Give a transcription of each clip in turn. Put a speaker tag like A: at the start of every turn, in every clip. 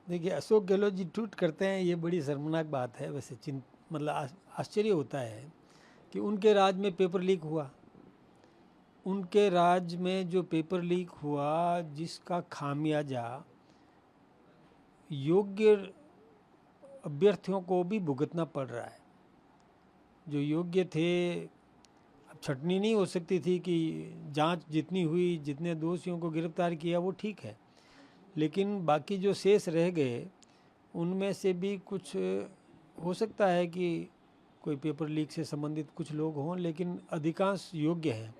A: देखिए, अशोक गहलोत जी ट्वीट करते हैं, ये बड़ी शर्मनाक बात है। वैसे मतलब आश्चर्य होता है कि उनके राज में पेपर लीक हुआ। उनके राज में जो पेपर लीक हुआ, जिसका खामियाजा योग्य अभ्यर्थियों को भी भुगतना पड़ रहा है। जो योग्य थे, अब छटनी नहीं हो सकती थी कि जांच जितनी हुई, जितने दोषियों को गिरफ्तार किया वो ठीक है, लेकिन बाकी जो शेष रह गए उनमें से भी कुछ हो सकता है कि कोई पेपर लीक से संबंधित कुछ लोग हों, लेकिन अधिकांश योग्य हैं।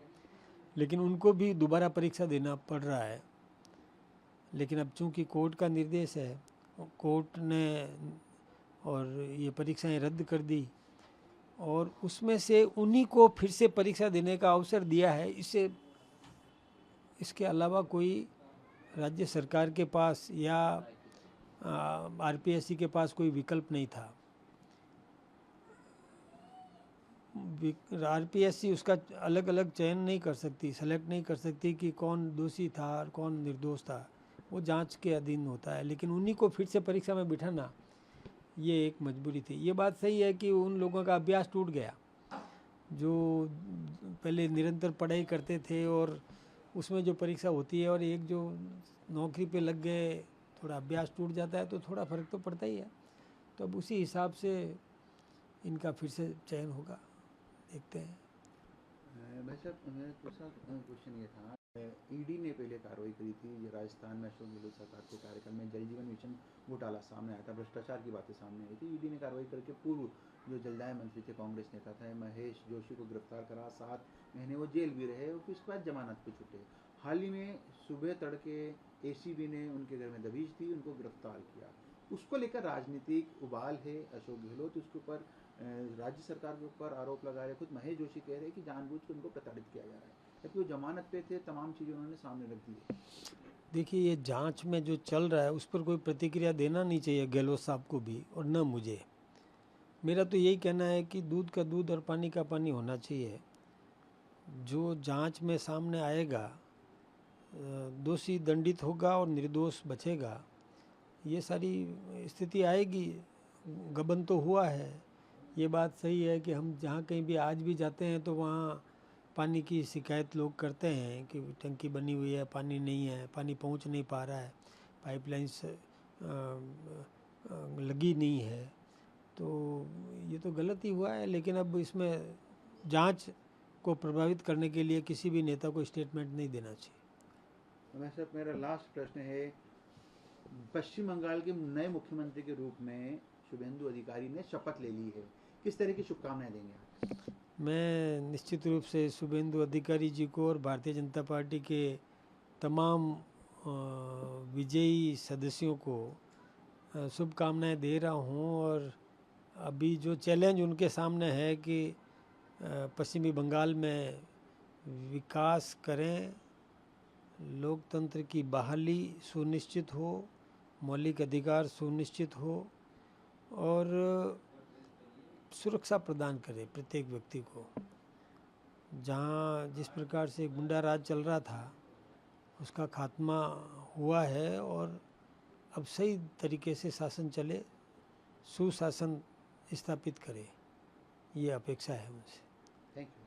A: लेकिन उनको भी दोबारा परीक्षा देना पड़ रहा है। लेकिन अब चूंकि कोर्ट का निर्देश है, कोर्ट ने और ये परीक्षाएं रद्द कर दी और उसमें से उन्हीं को फिर से परीक्षा देने का अवसर दिया है। इसके अलावा कोई राज्य सरकार के पास या आरपीएससी के पास कोई विकल्प नहीं था। आरपीएससी उसका अलग अलग चयन नहीं कर सकती, सेलेक्ट नहीं कर सकती कि कौन दोषी था और कौन निर्दोष था। वो जांच के अधीन होता है। लेकिन उन्हीं को फिर से परीक्षा में बिठाना, ये एक मजबूरी थी। ये बात सही है कि उन लोगों का अभ्यास टूट गया जो पहले निरंतर पढ़ाई करते थे, और उसमें जो परीक्षा होती है और एक जो नौकरी पे लग गए, थोड़ा अभ्यास टूट जाता है तो थोड़ा फ़र्क तो पड़ता ही है। तो अब उसी हिसाब से इनका फिर से चयन होगा, देखते हैं।
B: भाई साहब, मेरा दूसरा क्वेश्चन ये था, ईडी ने पहले कार्रवाई करी थी ये राजस्थान में अशोक गहलोत सरकार के कार्यकाल में जल जीवन मिशन घोटाला सामने आया था, भ्रष्टाचार की बातें सामने आई थी। ईडी ने कार्रवाई करके पूर्व जो जलदाय मंत्री थे, कांग्रेस नेता थे महेश जोशी को गिरफ्तार करा, 7 महीने वो जेल भी रहे और फिर उसके बाद जमानत पे छूटे। हाल ही में सुबह तड़के एसीबी ने उनके घर में दबिश दी, उनको गिरफ्तार किया। उसको लेकर राजनीतिक उबाल है। अशोक गहलोत उसके ऊपर राज्य सरकार के ऊपर आरोप लगा रहे, खुद महेश जोशी कह रहे हैं कि जानबूझ के उनको प्रताड़ित किया जा रहा है, जबकि वो जमानत पे थे, तमाम चीज़ें उन्होंने सामने रख दी है।
A: देखिए, ये जांच में जो चल रहा है उस पर कोई प्रतिक्रिया देना नहीं चाहिए गहलोत साहब को भी, और न मुझे। मेरा तो यही कहना है कि दूध का दूध और पानी का पानी होना चाहिए। जो जांच में सामने आएगा, दोषी दंडित होगा और निर्दोष बचेगा। ये सारी स्थिति आएगी। गबन तो हुआ है। ये बात सही है कि हम जहाँ कहीं भी आज भी जाते हैं तो वहाँ पानी की शिकायत लोग करते हैं कि टंकी बनी हुई है, पानी नहीं है, पानी पहुँच नहीं पा रहा है, पाइपलाइंस लगी नहीं है। तो ये तो गलत ही हुआ है। लेकिन अब इसमें जांच को प्रभावित करने के लिए किसी भी नेता को स्टेटमेंट नहीं देना चाहिए।
B: तो वैसे मेरा लास्ट प्रश्न है, पश्चिम बंगाल के नए मुख्यमंत्री के रूप में शुभेंदु अधिकारी ने शपथ ले ली है, किस तरह की शुभकामनाएं देंगे आप?
A: मैं निश्चित रूप से शुभेंदु अधिकारी जी को और भारतीय जनता पार्टी के तमाम विजयी सदस्यों को शुभकामनाएं दे रहा हूं। और अभी जो चैलेंज उनके सामने है कि पश्चिमी बंगाल में विकास करें, लोकतंत्र की बहाली सुनिश्चित हो, मौलिक अधिकार सुनिश्चित हो और सुरक्षा प्रदान करें प्रत्येक व्यक्ति को। जहाँ जिस प्रकार से गुंडा राज चल रहा था उसका खात्मा हुआ है और अब सही तरीके से शासन चले, सुशासन स्थापित करे, ये अपेक्षा है मुझसे।
B: Thank you.